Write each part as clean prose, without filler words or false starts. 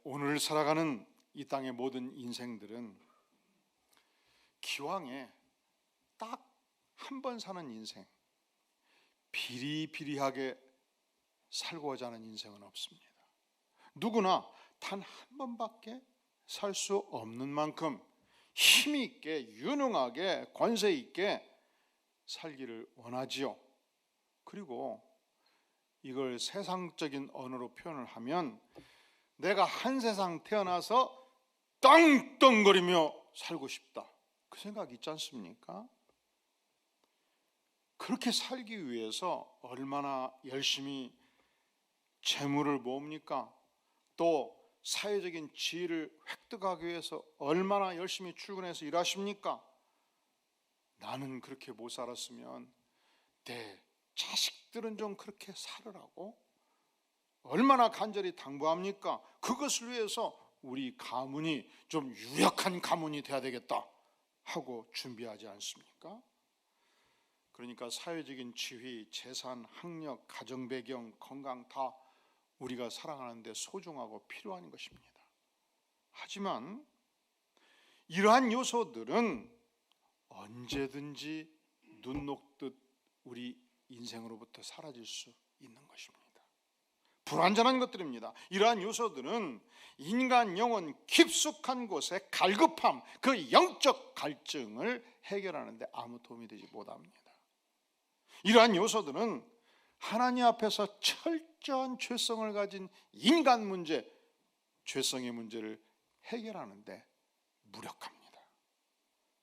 오늘 살아가는 이 땅의 모든 인생들은 기왕에 딱 한 번 사는 인생, 비리비리하게 살고자 하는 인생은 없습니다. 누구나 단 한 번밖에 살 수 없는 만큼 힘 있게, 유능하게, 권세 있게 살기를 원하지요. 그리고 이걸 세상적인 언어로 표현을 하면 내가 한 세상 태어나서 떵떵거리며 살고 싶다, 그 생각 있지 않습니까? 그렇게 살기 위해서 얼마나 열심히 재물을 모읍니까? 또 사회적인 지위를 획득하기 위해서 얼마나 열심히 출근해서 일하십니까? 나는 그렇게 못 살았으면 내 자식들은 좀 그렇게 살으라고 얼마나 간절히 당부합니까? 그것을 위해서 우리 가문이 좀 유력한 가문이 돼야 되겠다 하고 준비하지 않습니까? 그러니까 사회적인 지위, 재산, 학력, 가정 배경, 건강 다 우리가 살아가는데 소중하고 필요한 것입니다. 하지만 이러한 요소들은 언제든지 눈 녹듯 우리 인생으로부터 사라질 수 있는 것입니다. 불완전한 것들입니다. 이러한 요소들은 인간 영혼 깊숙한 곳에 갈급함, 그 영적 갈증을 해결하는 데 아무 도움이 되지 못합니다. 이러한 요소들은 하나님 앞에서 철저한 죄성을 가진 인간 문제, 죄성의 문제를 해결하는 데 무력합니다.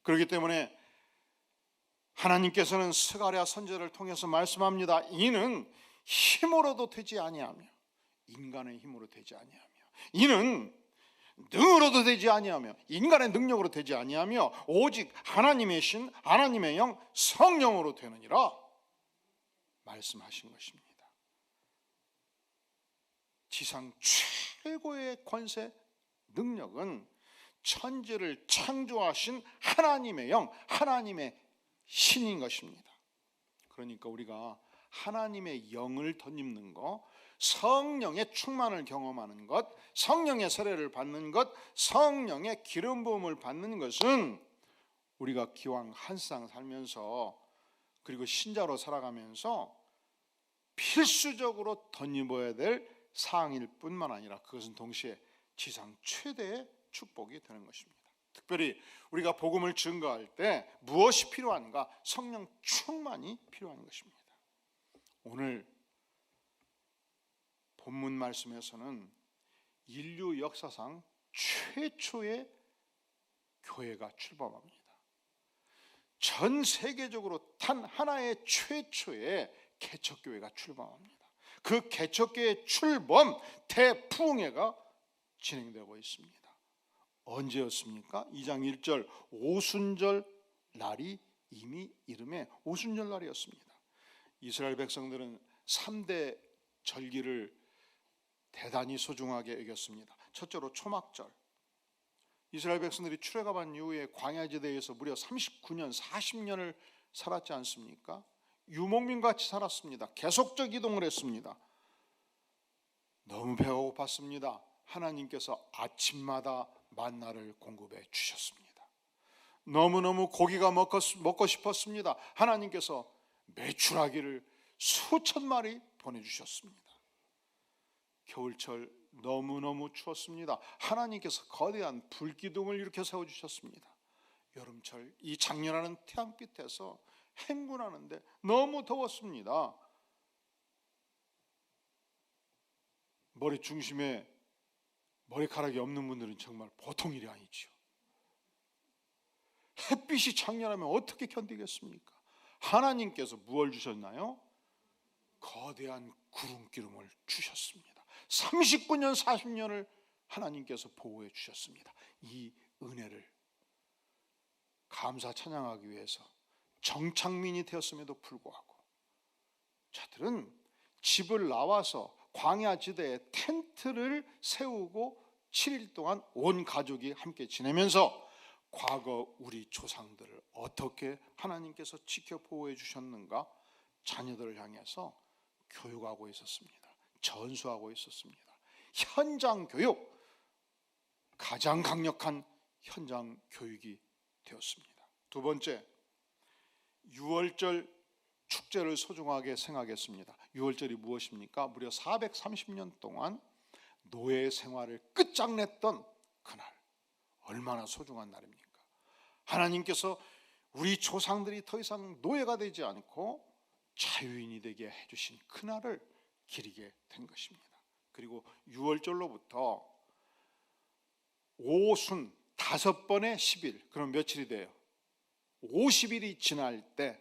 그렇기 때문에 하나님께서는 스가랴 선지자를 통해서 말씀합니다. 이는 힘으로도 되지 아니하며, 인간의 힘으로 되지 아니하며, 이는 능으로도 되지 아니하며, 인간의 능력으로 되지 아니하며, 오직 하나님의 신, 하나님의 영, 성령으로 되느니라 말씀하신 것입니다. 지상 최고의 권세, 능력은 천지를 창조하신 하나님의 영, 하나님의 신인 것입니다. 그러니까 우리가 하나님의 영을 덧입는 것, 성령의 충만을 경험하는 것, 성령의 세례를 받는 것, 성령의 기름 부음을 받는 것은 우리가 기왕 한 세상 살면서, 그리고 신자로 살아가면서 필수적으로 덧입어야 될 사항일 뿐만 아니라 그것은 동시에 지상 최대의 축복이 되는 것입니다. 특별히 우리가 복음을 증거할 때 무엇이 필요한가? 성령 충만이 필요한 것입니다. 오늘 본문 말씀에서는 인류 역사상 최초의 교회가 출범합니다. 전 세계적으로 단 하나의 최초의 개척교회가 출범합니다. 그 개척교회 출범 대풍회가 진행되고 있습니다. 언제였습니까? 2장 1절 오순절 날이 이미 이름에 오순절 날이었습니다. 이스라엘 백성들은 3대 절기를 대단히 소중하게 여겼습니다. 첫째로 초막절. 이스라엘 백성들이 출애굽한 이후에 광야지대에서 무려 39년, 40년을 살았지 않습니까? 유목민같이 살았습니다. 계속적 이동을 했습니다. 너무 배가 고팠습니다. 하나님께서 아침마다 만나를 공급해 주셨습니다. 너무너무 고기가 먹고 싶었습니다. 하나님께서 메추라기를 수천 마리 보내주셨습니다. 겨울철 너무너무 추웠습니다. 하나님께서 거대한 불기둥을 이렇게 세워주셨습니다. 여름철 이 장렬하는 태양빛에서 행군하는데 너무 더웠습니다. 머리 중심에 머리카락이 없는 분들은 정말 보통 일이 아니죠. 햇빛이 장렬하면 어떻게 견디겠습니까? 하나님께서 무엇을 주셨나요? 거대한 구름기름을 주셨습니다. 39년 40년을 하나님께서 보호해 주셨습니다. 이 은혜를 감사 찬양하기 위해서 정착민이 되었음에도 불구하고 저들은 집을 나와서 광야지대에 텐트를 세우고 7일 동안 온 가족이 함께 지내면서 과거 우리 조상들을 어떻게 하나님께서 지켜 보호해 주셨는가 자녀들을 향해서 교육하고 있었습니다. 전수하고 있었습니다. 현장 교육, 가장 강력한 현장 교육이 되었습니다. 두 번째, 유월절 축제를 소중하게 생각했습니다. 유월절이 무엇입니까? 무려 430년 동안 노예 생활을 끝장냈던 그날, 얼마나 소중한 날입니까? 하나님께서 우리 조상들이 더 이상 노예가 되지 않고 자유인이 되게 해주신 그날을 기리게 된 것입니다. 그리고 유월절로부터 오순 5번의 10일, 그럼 며칠이 돼요? 50일이 지날 때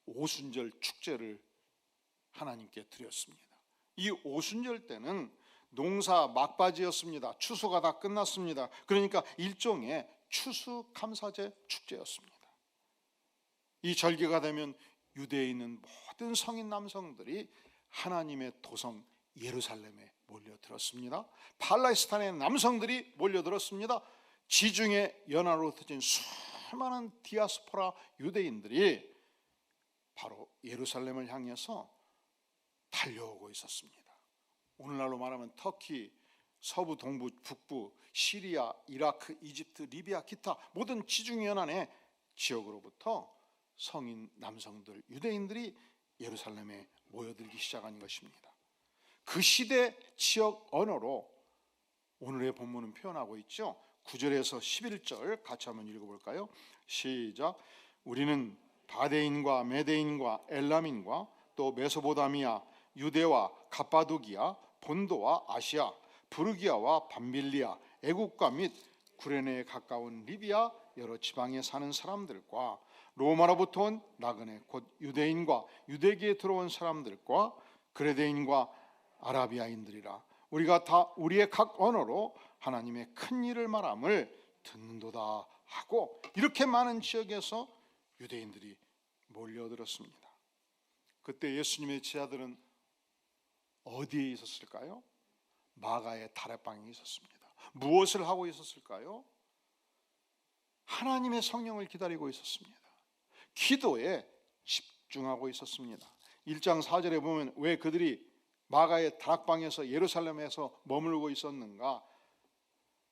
오순절 축제를 하나님께 드렸습니다. 이 오순절 때는 농사 막바지였습니다. 추수가 다 끝났습니다. 그러니까 일종의 추수감사제 축제였습니다. 이 절기가 되면 유대에 있는 모든 성인 남성들이 하나님의 도성 예루살렘에 몰려들었습니다. 팔레스타인의 남성들이 몰려들었습니다. 지중해 연안으로 흩어진 수많은 디아스포라 유대인들이 바로 예루살렘을 향해서 달려오고 있었습니다. 오늘날로 말하면 터키, 서부, 동부, 북부, 시리아, 이라크, 이집트, 리비아, 기타 모든 지중해 연안의 지역으로부터 성인 남성들, 유대인들이 예루살렘에 모여들기 시작한 것입니다. 그 시대 지역 언어로 오늘의 본문은 표현하고 있죠. 9절에서 11절 같이 한번 읽어볼까요? 시작. 우리는 바데인과 메데인과 엘람인과 또 메소포타미아, 유대와 갑바도기아, 본도와 아시아, 부르기아와 밤빌리아, 애국과 및 구레네에 가까운 리비아 여러 지방에 사는 사람들과 로마로부터 온 나그네 곧 유대인과 유대기에 들어온 사람들과 그레데인과 아라비아인들이라. 우리가 다 우리의 각 언어로 하나님의 큰 일을 말함을 듣는도다 하고, 이렇게 많은 지역에서 유대인들이 몰려들었습니다. 그때 예수님의 제자들은 어디에 있었을까요? 마가의 다락방에 있었습니다. 무엇을 하고 있었을까요? 하나님의 성령을 기다리고 있었습니다. 기도에 집중하고 있었습니다. 1장 4절에 보면 왜 그들이 마가의 다락방에서 예루살렘에서 머물고 있었는가?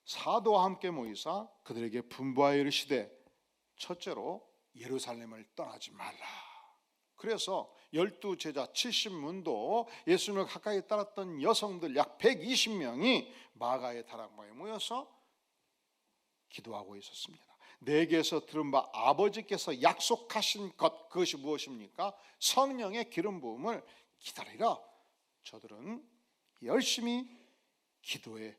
사도와 함께 모이사 그들에게 분부하여 이르시되 첫째로 예루살렘을 떠나지 말라. 그래서 12제자 70문도 예수님을 가까이 따랐던 여성들 약 120명이 마가의 다락방에 모여서 기도하고 있었습니다. 내게서 들은 바 아버지께서 약속하신 것, 그것이 무엇입니까? 성령의 기름 부음을 기다리라. 저들은 열심히 기도에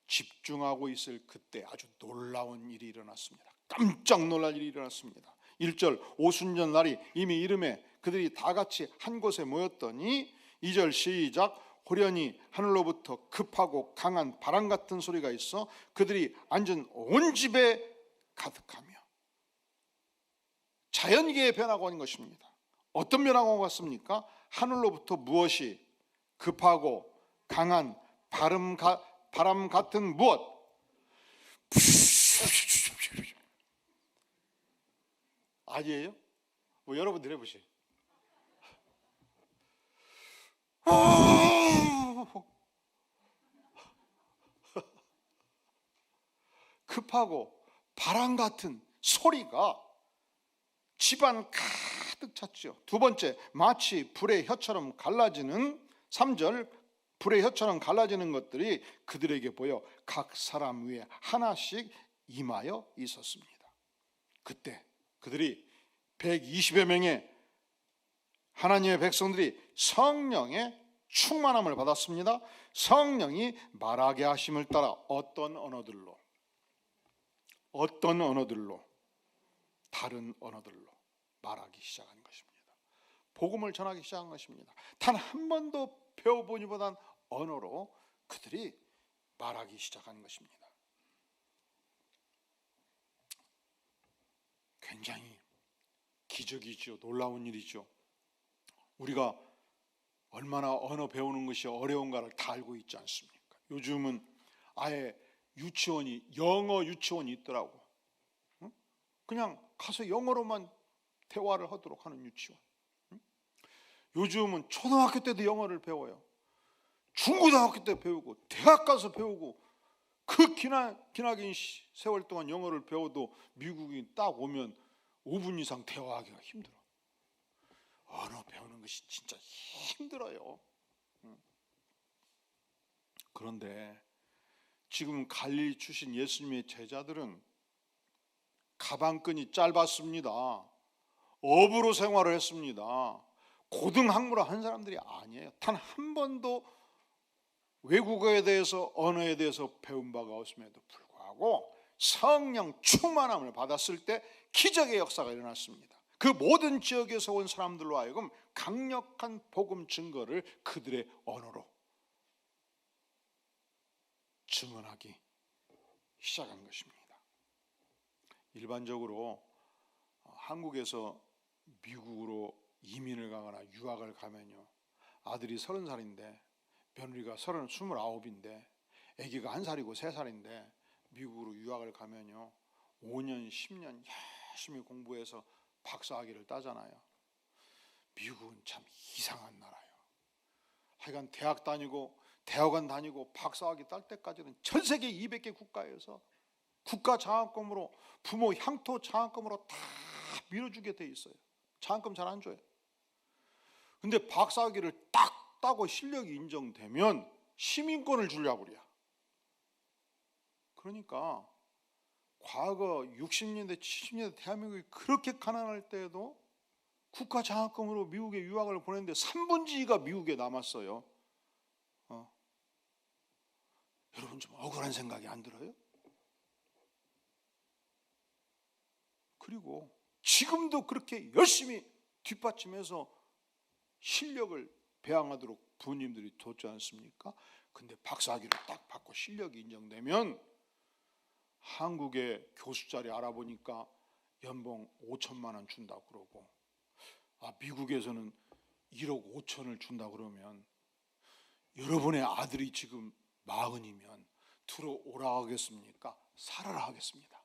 집중하고 있을 그때 아주 놀라운 일이 일어났습니다. 깜짝 놀랄 일이 일어났습니다. 1절 오순절 날이 이미 이름에 그들이 다 같이 한 곳에 모였더니 2절 시작. 호련히 하늘로부터 급하고 강한 바람 같은 소리가 있어 그들이 앉은 온 집에 가득하며, 자연계의 변화가 온 것입니다. 어떤 변화가 왔습니까? 하늘로부터 무엇이 급하고 강한 바람 같은 무엇? 아니에요? 뭐 여러분들 해보세요. 급하고 바람 같은 소리가 집안 가득 찼죠. 두 번째, 마치 불의 혀처럼 갈라지는 3절, 불의 혀처럼 갈라지는 것들이 그들에게 보여 각 사람 위에 하나씩 임하여 있었습니다. 그때 그들이 120여 명의 하나님의 백성들이 성령의 충만함을 받았습니다. 성령이 말하게 하심을 따라 어떤 언어들로 다른 언어들로 말하기 시작한 것입니다. 복음을 전하기 시작한 것입니다. 단 한 번도 배워보니보단 언어로 그들이 말하기 시작한 것입니다. 굉장히 기적이죠. 놀라운 일이죠. 우리가 얼마나 언어 배우는 것이 어려운가를 다 알고 있지 않습니까? 요즘은 아예 영어 유치원이 있더라고. 그냥 가서 영어로만 대화를 하도록 하는 유치원. 요즘은 초등학교 때도 영어를 배워요. 중고등학교 때 배우고 대학 가서 배우고 그 기나긴 세월 동안 영어를 배워도 미국인 딱 오면 5분 이상 대화하기가 힘들어. 언어 배우는 것이 진짜 힘들어요. 그런데 지금 갈릴리 출신 예수님의 제자들은 가방끈이 짧았습니다. 업으로 생활을 했습니다. 고등학문을 한 사람들이 아니에요. 단 한 번도 외국어에 대해서 언어에 대해서 배운 바가 없음에도 불구하고 성령 충만함을 받았을 때 기적의 역사가 일어났습니다. 그 모든 지역에서 온 사람들로 하여금 강력한 복음 증거를 그들의 언어로 증언하기 시작한 것입니다. 일반적으로 한국에서 미국으로 이민을 가거나 유학을 가면요, 아들이 30살인데 며느리가 29인데 아기가 1살이고 3살인데 미국으로 유학을 가면요 5년 10년 열심히 공부해서 박사학위를 따잖아요. 미국은 참 이상한 나라예요. 하여간 대학원 다니고 박사학위 딸 때까지는 전 세계 200개 국가에서 국가 장학금으로 부모 향토 장학금으로 다 밀어주게 돼 있어요. 장학금 잘 안 줘요. 근데 박사학위를 딱 따고 실력이 인정되면 시민권을 주려고 그래요. 그러니까 과거 60년대 70년대 대한민국이 그렇게 가난할 때에도 국가 장학금으로 미국에 유학을 보냈는데 2/3가 미국에 남았어요. 여러분 좀 억울한 생각이 안 들어요? 그리고 지금도 그렇게 열심히 뒷받침해서 실력을 배양하도록 부모님들이 돕지 않습니까? 근데 박사학위를 딱 받고 실력이 인정되면 한국의 교수 자리 알아보니까 연봉 5천만 원 준다고 그러고, 미국에서는 1억 5천을 준다 그러면 여러분의 아들이 지금 40이면 들어오라 하겠습니까? 살아라 하겠습니다.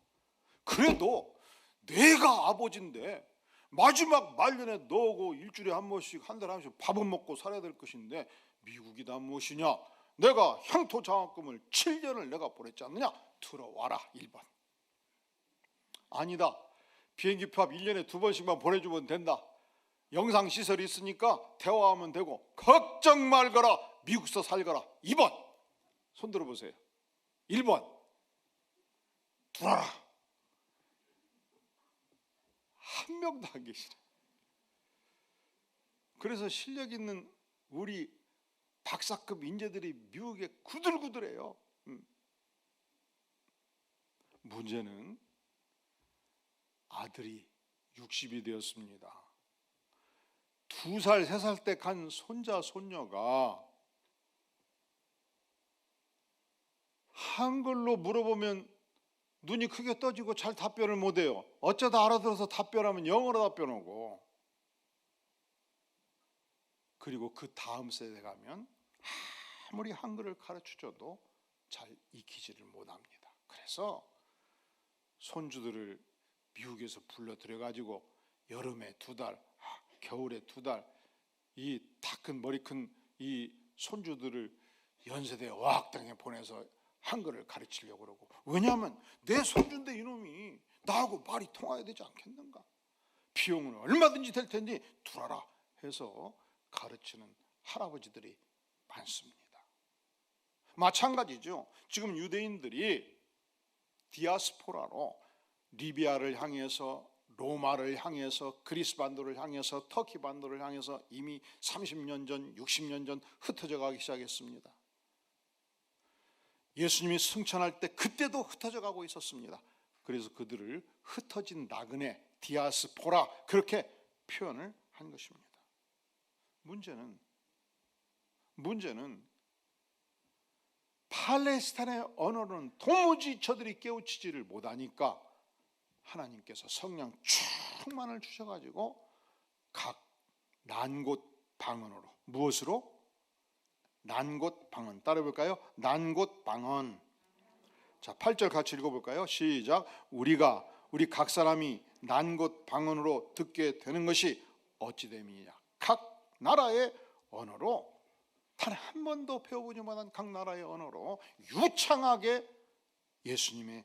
그래도 내가 아버지인데 마지막 말년에 너하고 일주일에 한 번씩 한 달에 한 번씩 밥은 먹고 살아야 될 것인데 미국이다 무엇이냐, 내가 향토 장학금을 7년을 내가 보냈지 않느냐, 들어와라 1번. 아니다, 비행기표 1년에 2번씩만 보내주면 된다, 영상시설이 있으니까 대화하면 되고 걱정 말거라, 미국서 살거라 2번. 손 들어보세요. 1번 들어와라. 한 명도 안 계시네. 그래서 실력 있는 우리 박사급 인재들이 미국에 구들구들해요. 문제는 아들이 60이 되었습니다. 2살, 3살 때 간 손자, 손녀가 한글로 물어보면 눈이 크게 떠지고 잘 답변을 못해요. 어쩌다 알아들어서 답변하면 영어로 답변하고, 그리고 그 다음 세대 가면 아무리 한글을 가르쳐줘도 잘 익히지를 못합니다. 그래서 손주들을 미국에서 불러들여가지고 여름에 2달, 겨울에 2달, 이 다 큰 머리 큰 이 손주들을 연세대 어학당에 보내서 한글을 가르치려고 그러고, 왜냐하면 내 손주인데 이놈이 나하고 말이 통해야 되지 않겠는가, 비용은 얼마든지 될 텐데 두라라 해서 가르치는 할아버지들이 많습니다. 마찬가지죠. 지금 유대인들이 디아스포라로 리비아를 향해서, 로마를 향해서, 그리스 반도를 향해서, 터키 반도를 향해서 이미 30년 전, 60년 전 흩어져 가기 시작했습니다. 예수님이 승천할 때 그때도 흩어져 가고 있었습니다. 그래서 그들을 흩어진 나그네, 디아스포라, 그렇게 표현을 한 것입니다. 문제는 팔레스타인의 언어는 도무지 저들이 깨우치지를 못하니까 하나님께서 성령 충만을 주셔가지고 각 난곳 방언으로, 무엇으로? 난곳 방언. 따라해볼까요? 난곳 방언. 자, 8절 같이 읽어볼까요? 시작. 우리 각 사람이 난곳 방언으로 듣게 되는 것이 어찌 됨이냐. 각 나라의 언어로 단 한 번도 배워보지 못한 각 나라의 언어로 유창하게 예수님의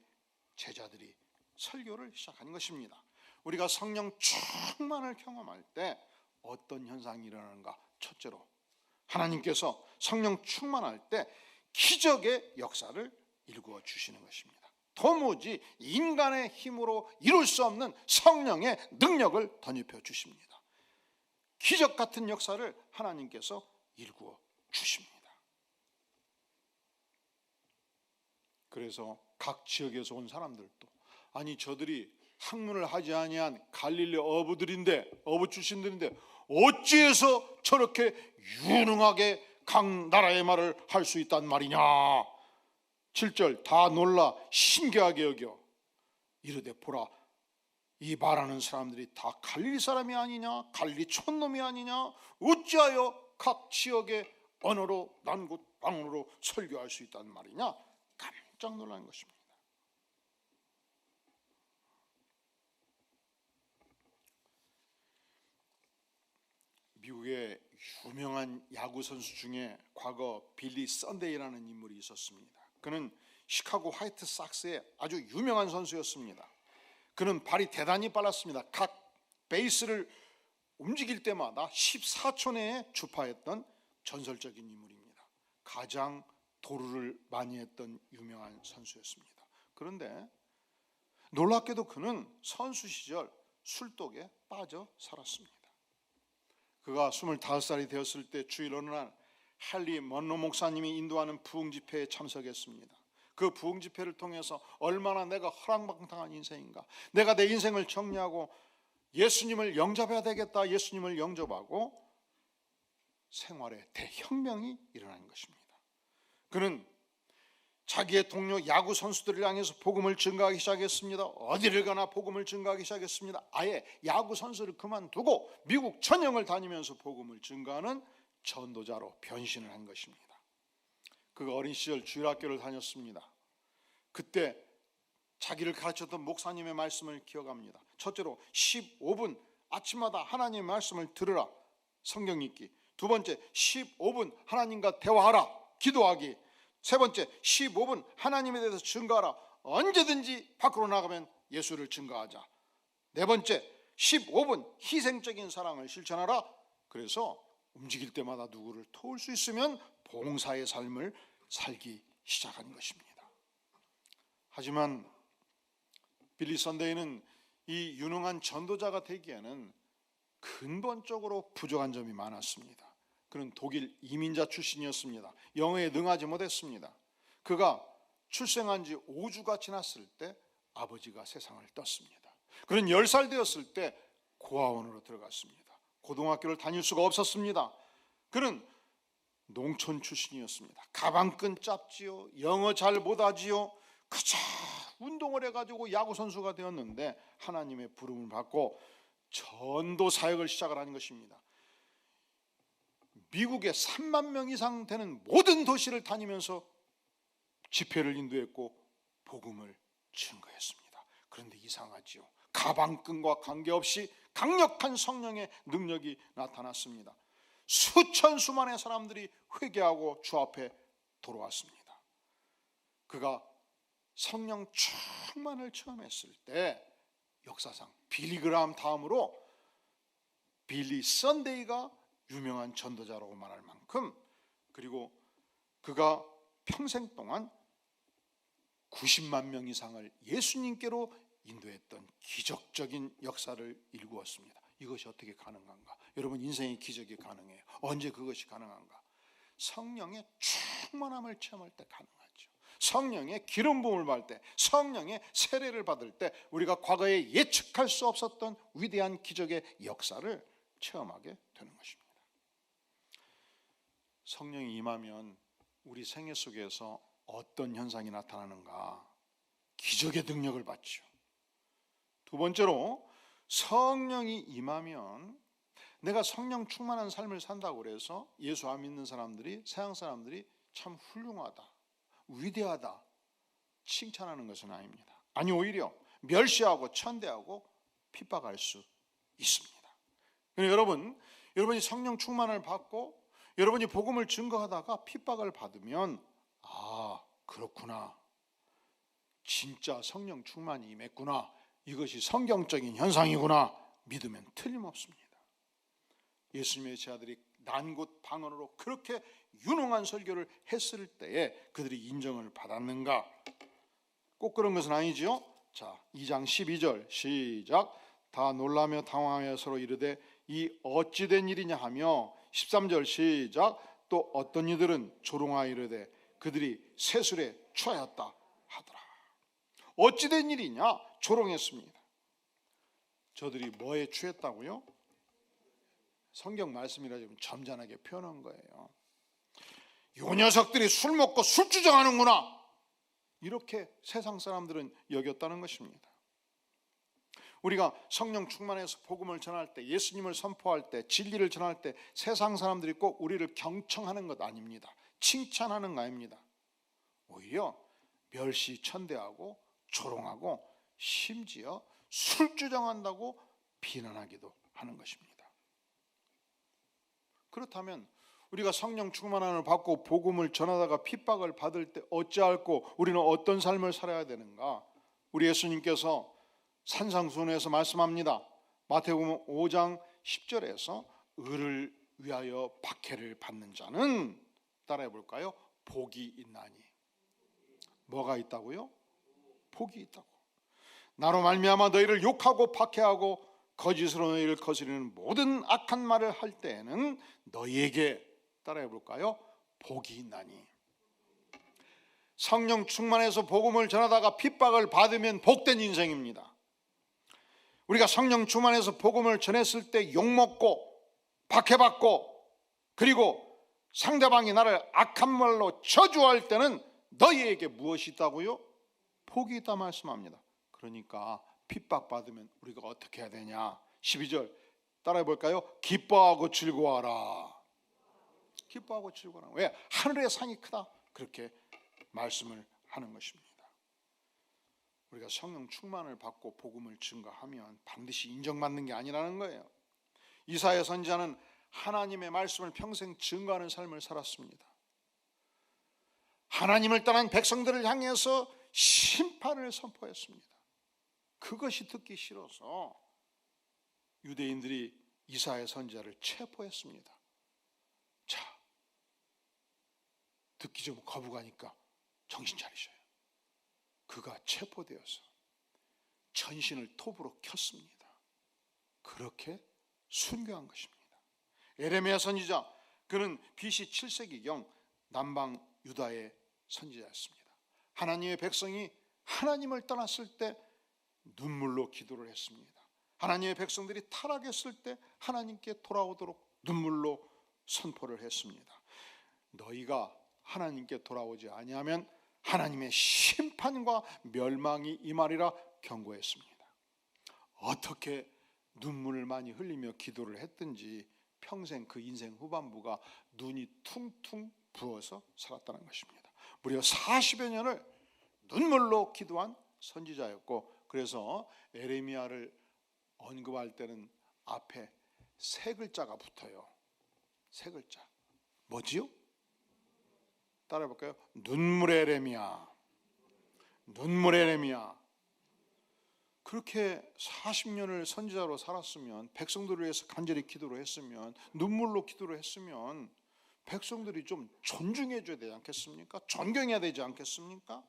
제자들이 설교를 시작한 것입니다. 우리가 성령 충만을 경험할 때 어떤 현상이 일어나는가? 첫째로 하나님께서 성령 충만할 때 기적의 역사를 일구어 주시는 것입니다. 도무지 인간의 힘으로 이룰 수 없는 성령의 능력을 덧입혀 주십니다. 기적 같은 역사를 하나님께서 일구어 주십니다. 그래서 각 지역에서 온 사람들도 아니 저들이 학문을 하지 아니한 갈릴리 어부들인데 어부 출신들인데 어찌해서 저렇게 유능하게 각 나라의 말을 할 수 있단 말이냐. 7절 다 놀라 신기하게 여겨 이르되 보라 이 말하는 사람들이 다 갈릴리 사람이 아니냐 갈릴리 촌놈이 아니냐 어찌하여 각 지역의 언어로 난곳 방언으로 설교할 수 있단 말이냐. 깜짝 놀란 것입니다. 미국의 유명한 야구 선수 중에 과거 빌리 썬데이라는 인물이 있었습니다. 그는 시카고 화이트삭스의 아주 유명한 선수였습니다. 그는 발이 대단히 빨랐습니다. 각 베이스를 움직일 때마다 14초 내에 주파했던 전설적인 인물입니다. 가장 도루를 많이 했던 유명한 선수였습니다. 그런데 놀랍게도 그는 선수 시절 술독에 빠져 살았습니다. 그가 25살이 되었을 때 주일 어느 날 할리 먼로 목사님이 인도하는 부흥 집회에 참석했습니다. 그 부흥 집회를 통해서 얼마나 내가 허랑방탕한 인생인가, 내가 내 인생을 정리하고 예수님을 영접해야 되겠다, 예수님을 영접하고 생활에 대혁명이 일어난 것입니다. 그는 자기의 동료 야구 선수들을 향해서 복음을 증거하기 시작했습니다. 어디를 가나 복음을 증거하기 시작했습니다. 아예 야구 선수를 그만두고 미국 전역을 다니면서 복음을 증거하는 전도자로 변신을 한 것입니다. 그가 어린 시절 주일학교를 다녔습니다. 그때 자기를 가르쳤던 목사님의 말씀을 기억합니다. 첫째로 15분 아침마다 하나님의 말씀을 들으라, 성경 읽기. 두 번째 15분 하나님과 대화하라, 기도하기. 세 번째 15분 하나님에 대해서 증거하라, 언제든지 밖으로 나가면 예수를 증거하자. 네 번째 15분 희생적인 사랑을 실천하라. 그래서 움직일 때마다 누구를 도울 수 있으면 봉사의 삶을 살기 시작한 것입니다. 하지만 빌리 썬데이는 이 유능한 전도자가 되기에는 근본적으로 부족한 점이 많았습니다. 그는 독일 이민자 출신이었습니다. 영어에 능하지 못했습니다. 그가 출생한 지 5주가 지났을 때 아버지가 세상을 떴습니다. 그는 10살 되었을 때 고아원으로 들어갔습니다. 고등학교를 다닐 수가 없었습니다. 그는 농촌 출신이었습니다. 가방끈 짧지요, 영어 잘 못하지요. 그저 운동을 해가지고 야구 선수가 되었는데 하나님의 부름을 받고 전도 사역을 시작을 한 것입니다. 미국에 3만 명 이상 되는 모든 도시를 다니면서 집회를 인도했고 복음을 증거했습니다. 그런데 이상하지요. 가방끈과 관계없이 강력한 성령의 능력이 나타났습니다. 수천 수만의 사람들이 회개하고 주 앞에 돌아왔습니다. 그가 성령 충만을 체험했을 때 역사상 빌리 그라함 다음으로 빌리 썬데이가 유명한 전도자라고 말할 만큼, 그리고 그가 평생 동안 90만 명 이상을 예수님께로 인도했던 기적적인 역사를 일구었습니다. 이것이 어떻게 가능한가? 여러분, 인생의 기적이 가능해요. 언제 그것이 가능한가? 성령의 충만함을 체험할 때 가능하죠. 성령의 기름 부음을 받을 때, 성령의 세례를 받을 때 우리가 과거에 예측할 수 없었던 위대한 기적의 역사를 체험하게 되는 것입니다. 성령이 임하면 우리 생애 속에서 어떤 현상이 나타나는가? 기적의 능력을 받죠. 두 번째로, 성령이 임하면 내가 성령 충만한 삶을 산다고 해서 예수 안 믿는 사람들이, 세상 사람들이 참 훌륭하다, 위대하다 칭찬하는 것은 아닙니다. 아니, 오히려 멸시하고 천대하고 핍박할 수 있습니다. 여러분이 성령 충만을 받고 여러분이 복음을 증거하다가 핍박을 받으면 아, 그렇구나, 진짜 성령 충만이 임했구나, 이것이 성경적인 현상이구나 믿으면 틀림없습니다. 예수님의 제자들이 난곳 방언으로 그렇게 유능한 설교를 했을 때에 그들이 인정을 받았는가? 꼭 그런 것은 아니지요. 자, 2장 12절 시작. 다 놀라며 당황하여 서로 이르되 이 어찌된 일이냐 하며, 13절 시작. 또 어떤 이들은 조롱하여 이르되 그들이 세술에 취하였다 하더라. 어찌된 일이냐? 조롱했습니다. 저들이 뭐에 취했다고요? 성경 말씀이라 좀 점잖하게 표현한 거예요. 요 녀석들이 술 먹고 술주정하는구나, 이렇게 세상 사람들은 여겼다는 것입니다. 우리가 성령 충만해서 복음을 전할 때, 예수님을 선포할 때, 진리를 전할 때 세상 사람들이 꼭 우리를 경청하는 것 아닙니다. 칭찬하는 거 아닙니다. 오히려 멸시천대하고 조롱하고 심지어 술주정한다고 비난하기도 하는 것입니다. 그렇다면 우리가 성령 충만함을 받고 복음을 전하다가 핍박을 받을 때 어찌할꼬 우리는 어떤 삶을 살아야 되는가? 우리 예수님께서 산상수훈에서 말씀합니다. 마태복음 5장 10절에서 의를 위하여 박해를 받는 자는, 따라해 볼까요? 복이 있나니. 뭐가 있다고요? 복이 있다고. 나로 말미암아 너희를 욕하고 박해하고 거짓으로 너희를 거스리는 모든 악한 말을 할 때에는 너희에게, 따라해 볼까요? 복이 있나니. 성령 충만해서 복음을 전하다가 핍박을 받으면 복된 인생입니다. 우리가 성령 충만해서 복음을 전했을 때 욕먹고 박해받고 그리고 상대방이 나를 악한 말로 저주할 때는 너희에게 무엇이 있다고요? 복이 있다 말씀합니다. 그러니까 핍박받으면 우리가 어떻게 해야 되냐? 12절 따라해 볼까요? 기뻐하고 즐거워하라. 기뻐하고 즐거워하라. 왜? 하늘의 상이 크다, 그렇게 말씀을 하는 것입니다. 우리가 성령 충만을 받고 복음을 증거하면 반드시 인정받는 게 아니라는 거예요. 이사야 선지자는 하나님의 말씀을 평생 증거하는 삶을 살았습니다. 하나님을 떠난 백성들을 향해서 심판을 선포했습니다. 그것이 듣기 싫어서 유대인들이 이사야 선지자를 체포했습니다. 자, 듣기 좀 거부가니까 정신 차리셔요. 그가 체포되어서 전신을 톱으로 켰습니다. 그렇게 순교한 것입니다. 에레미야 선지자, 그는 BC 7세기경 남방 유다의 선지자였습니다. 하나님의 백성이 하나님을 떠났을 때 눈물로 기도를 했습니다. 하나님의 백성들이 타락했을 때 하나님께 돌아오도록 눈물로 선포를 했습니다. 너희가 하나님께 돌아오지 아니하면 하나님의 심판과 멸망이 임하리라 경고했습니다. 어떻게 눈물을 많이 흘리며 기도를 했든지 평생 그 인생 후반부가 눈이 퉁퉁 부어서 살았다는 것입니다. 무려 40여 년을 눈물로 기도한 선지자였고, 그래서 에레미야를 언급할 때는 앞에 세 글자가 붙어요. 세 글자. 뭐지요? 따라해 볼까요? 눈물의 에레미야. 눈물의 에레미야. 그렇게 40년을 선지자로 살았으면, 백성들을 위해서 간절히 기도를 했으면, 눈물로 기도를 했으면 백성들이 좀 존중해 줘야 되지 않겠습니까? 존경해야 되지 않겠습니까?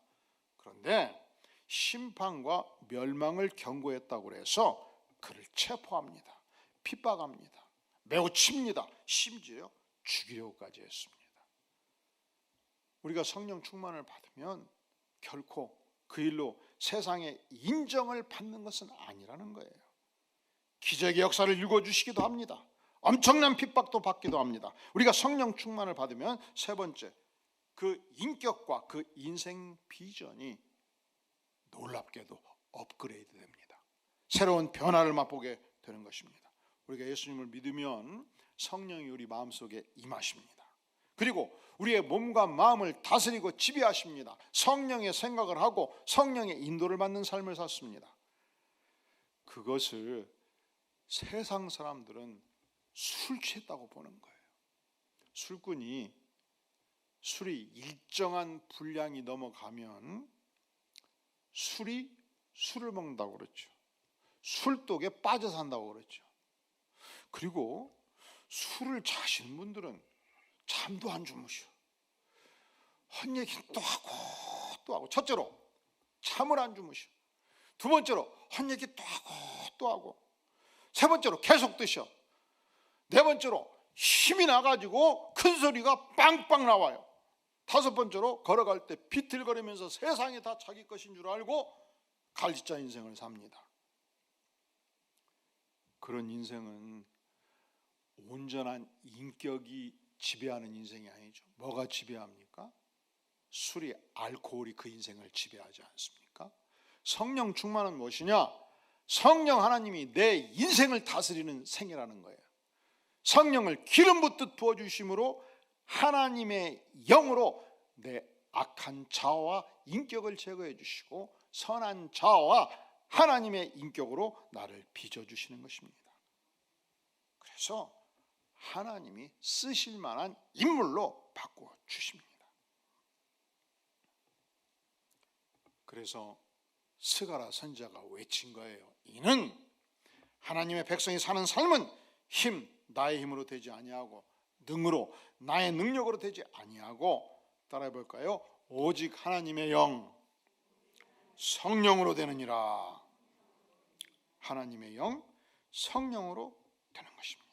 그런데 심판과 멸망을 경고했다고 해서 그를 체포합니다. 핍박합니다. 매우 칩니다. 심지어 죽이려고까지 했습니다. 우리가 성령 충만을 받으면 결코 그 일로 세상의 인정을 받는 것은 아니라는 거예요. 기적의 역사를 읽어주시기도 합니다. 엄청난 핍박도 받기도 합니다. 우리가 성령 충만을 받으면 세 번째, 그 인격과 그 인생 비전이 놀랍게도 업그레이드 됩니다. 새로운 변화를 맛보게 되는 것입니다. 우리가 예수님을 믿으면 성령이 우리 마음속에 임하십니다. 그리고 우리의 몸과 마음을 다스리고 지배하십니다. 성령의 생각을 하고 성령의 인도를 받는 삶을 샀습니다. 그것을 세상 사람들은 술 취했다고 보는 거예요. 술꾼이 술이 일정한 분량이 넘어가면 술을 먹는다고 그랬죠. 술독에 빠져 산다고 그랬죠. 그리고 술을 자시는 분들은 잠도 안 주무셔. 헛얘기 또 하고 또 하고. 첫째로 잠을 안 주무셔. 두 번째로 헛얘기 또 하고 또 하고. 세 번째로 계속 드셔. 네 번째로 힘이 나가지고 큰 소리가 빵빵 나와요. 다섯 번째로 걸어갈 때 비틀거리면서 세상이 다 자기 것인 줄 알고 갈지자 인생을 삽니다. 그런 인생은 온전한 인격이 지배하는 인생이 아니죠. 뭐가 지배합니까? 술이, 알코올이 그 인생을 지배하지 않습니까? 성령 충만은 무엇이냐? 성령 하나님이 내 인생을 다스리는 생이라는 거예요. 성령을 기름 붓듯 부어주심으로 하나님의 영으로 내 악한 자아와 인격을 제거해 주시고 선한 자아와 하나님의 인격으로 나를 빚어주시는 것입니다. 그래서 하나님이 쓰실 만한 인물로 바꾸어 주십니다. 그래서 스가랴 선지자가 외친 거예요. 이는 하나님의 백성이 사는 삶은 나의 힘으로 되지 아니하고 능으로 나의 능력으로 되지 아니하고, 따라해 볼까요? 오직 하나님의 영 성령으로 되느니라. 하나님의 영 성령으로 되는 것입니다.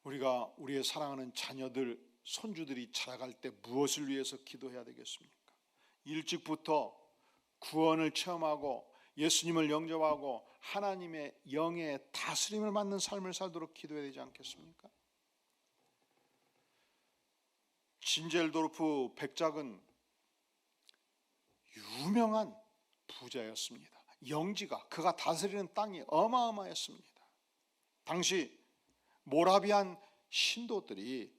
우리가 우리의 사랑하는 자녀들, 손주들이 자라갈 때 무엇을 위해서 기도해야 되겠습니까? 일찍부터 구원을 체험하고 예수님을 영접하고 하나님의 영의 다스림을 받는 삶을 살도록 기도해야 되지 않겠습니까? 진젤도르프 백작은 유명한 부자였습니다. 영지가, 그가 다스리는 땅이 어마어마했습니다. 당시 모라비안 신도들이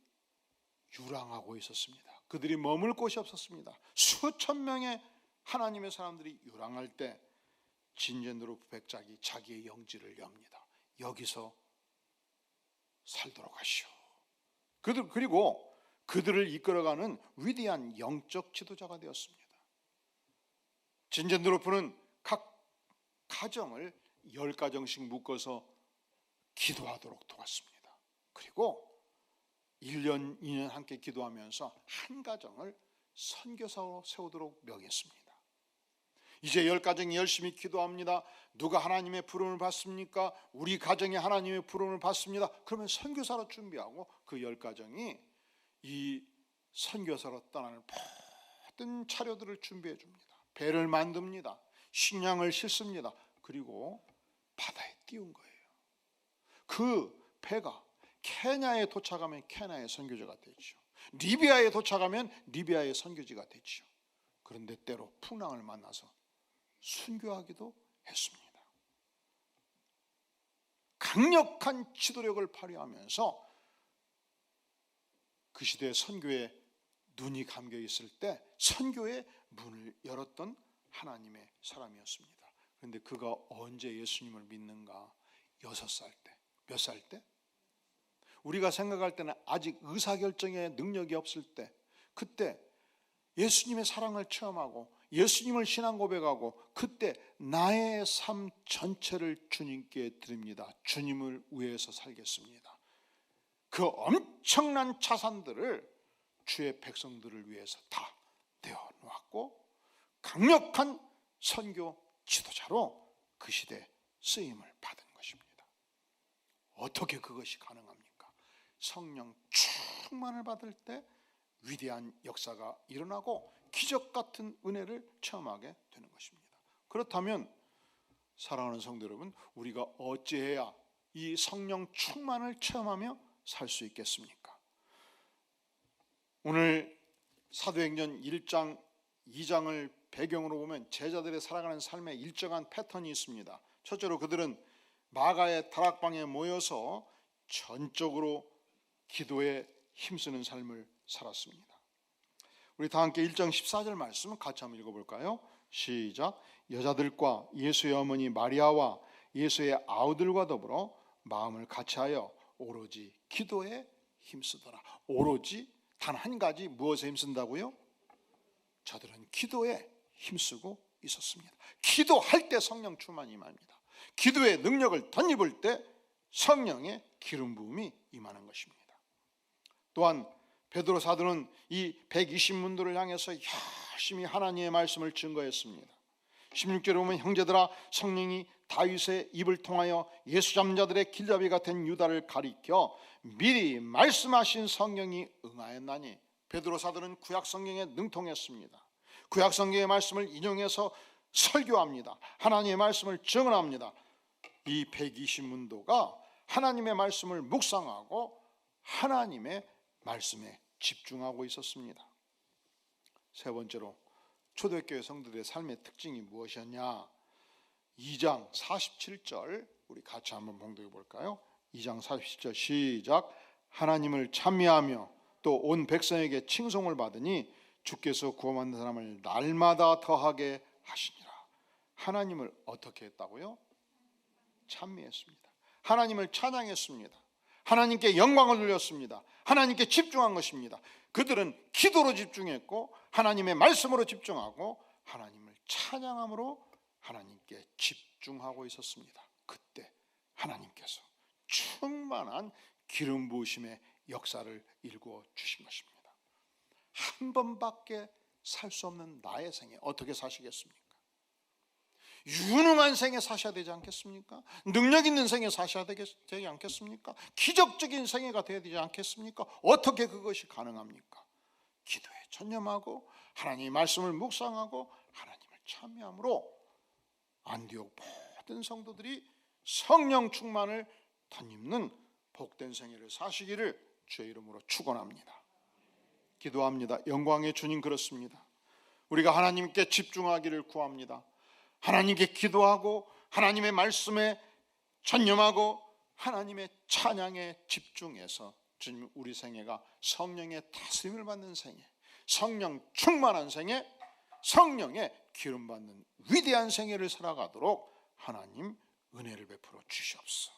유랑하고 있었습니다. 그들이 머물 곳이 없었습니다. 수천 명의 하나님의 사람들이 유랑할 때 진젤도르프 백작이 자기의 영지를 엽니다. 여기서 살도록 하시오. 그리고 그들을 이끌어가는 위대한 영적 지도자가 되었습니다. 진젠드로프는 각 가정을 10가정씩 묶어서 기도하도록 도왔습니다. 그리고 1년, 2년 함께 기도하면서 한 가정을 선교사로 세우도록 명했습니다. 이제 10가정이 열심히 기도합니다. 누가 하나님의 부름을 받습니까? 우리 가정이 하나님의 부름을 받습니다. 그러면 선교사로 준비하고 그 10가정이 이 선교사로 떠나는 모든 차료들을 준비해 줍니다. 배를 만듭니다. 식량을 싣습니다. 그리고 바다에 띄운 거예요. 그 배가 케냐에 도착하면 케냐의 선교지가 되죠. 리비아에 도착하면 리비아의 선교지가 되죠. 그런데 때로 풍랑을 만나서 순교하기도 했습니다. 강력한 지도력을 발휘하면서 그 시대의 선교에 눈이 감겨 있을 때 선교의 문을 열었던 하나님의 사람이었습니다. 그런데 그가 언제 예수님을 믿는가? 6살 때. 몇 살 때? 우리가 생각할 때는 아직 의사결정에 능력이 없을 때, 그때 예수님의 사랑을 체험하고 예수님을 신앙 고백하고 그때 나의 삶 전체를 주님께 드립니다. 주님을 위해서 살겠습니다. 그 엄청난 자산들을 주의 백성들을 위해서 다 내어놓았고 강력한 선교 지도자로 그 시대에 쓰임을 받은 것입니다. 어떻게 그것이 가능합니까? 성령 충만을 받을 때 위대한 역사가 일어나고 기적 같은 은혜를 체험하게 되는 것입니다. 그렇다면 사랑하는 성도 여러분, 우리가 어찌해야 이 성령 충만을 체험하며 살 수 있겠습니까? 오늘 사도행전 1장, 2장을 배경으로 보면 제자들의 살아가는 삶의 일정한 패턴이 있습니다. 첫째로 그들은 마가의 다락방에 모여서 전적으로 기도에 힘쓰는 삶을 살았습니다. 우리 다 함께 1장 14절 말씀 같이 한번 읽어볼까요? 시작. 여자들과 예수의 어머니 마리아와 예수의 아우들과 더불어 마음을 같이하여 오로지 기도에 힘쓰더라. 오로지 단 한 가지 무엇에 힘쓴다고요? 저들은 기도에 힘쓰고 있었습니다. 기도할 때 성령 충만이 임합니다. 기도의 능력을 덧입을 때 성령의 기름 부음이 임하는 것입니다. 또한 베드로 사도는 이 120문도를 향해서 열심히 하나님의 말씀을 증거했습니다. 16절에 보면 형제들아 성령이 다윗의 입을 통하여 예수 잡는 자들의 길잡이가 된 유다를 가리켜 미리 말씀하신 성령이 응하였나니, 베드로 사도는 구약 성경에 능통했습니다. 구약 성경의 말씀을 인용해서 설교합니다. 하나님의 말씀을 증언합니다. 이 120문도가 하나님의 말씀을 묵상하고 하나님의 말씀에 집중하고 있었습니다. 세 번째로 초대교회 성도들의 삶의 특징이 무엇이었냐? 2장 47절 우리 같이 한번 봉독해 볼까요? 2장 47절 시작. 하나님을 찬미하며 또 온 백성에게 칭송을 받으니 주께서 구원 받는 사람을 날마다 더하게 하시니라. 하나님을 어떻게 했다고요? 찬미했습니다. 하나님을 찬양했습니다. 하나님께 영광을 돌렸습니다. 하나님께 집중한 것입니다. 그들은 기도로 집중했고 하나님의 말씀으로 집중하고 하나님을 찬양함으로 하나님께 집중하고 있었습니다. 그때 하나님께서 충만한 기름 부으심의 역사를 일구어 주신 것입니다. 한 번밖에 살 수 없는 나의 생에 어떻게 사시겠습니까? 유능한 생에 사셔야 되지 않겠습니까? 능력 있는 생에 사셔야 되지 않겠습니까? 기적적인 생애가 되어야 되지 않겠습니까? 어떻게 그것이 가능합니까? 기도에 전념하고 하나님의 말씀을 묵상하고 하나님을 찬미함으로 안디옥 모든 성도들이 성령 충만을 덧입는 복된 생애를 사시기를 주의 이름으로 축원합니다. 기도합니다. 영광의 주님, 그렇습니다. 우리가 하나님께 집중하기를 구합니다. 하나님께 기도하고 하나님의 말씀에 전념하고 하나님의 찬양에 집중해서 주님 우리 생애가 성령의 다스림을 받는 생애, 성령 충만한 생애, 성령의 기름 받는 위대한 생애를 살아가도록 하나님 은혜를 베풀어 주시옵소서.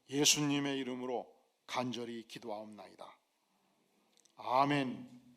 예수님의 이름으로 간절히 기도하옵나이다. 아멘.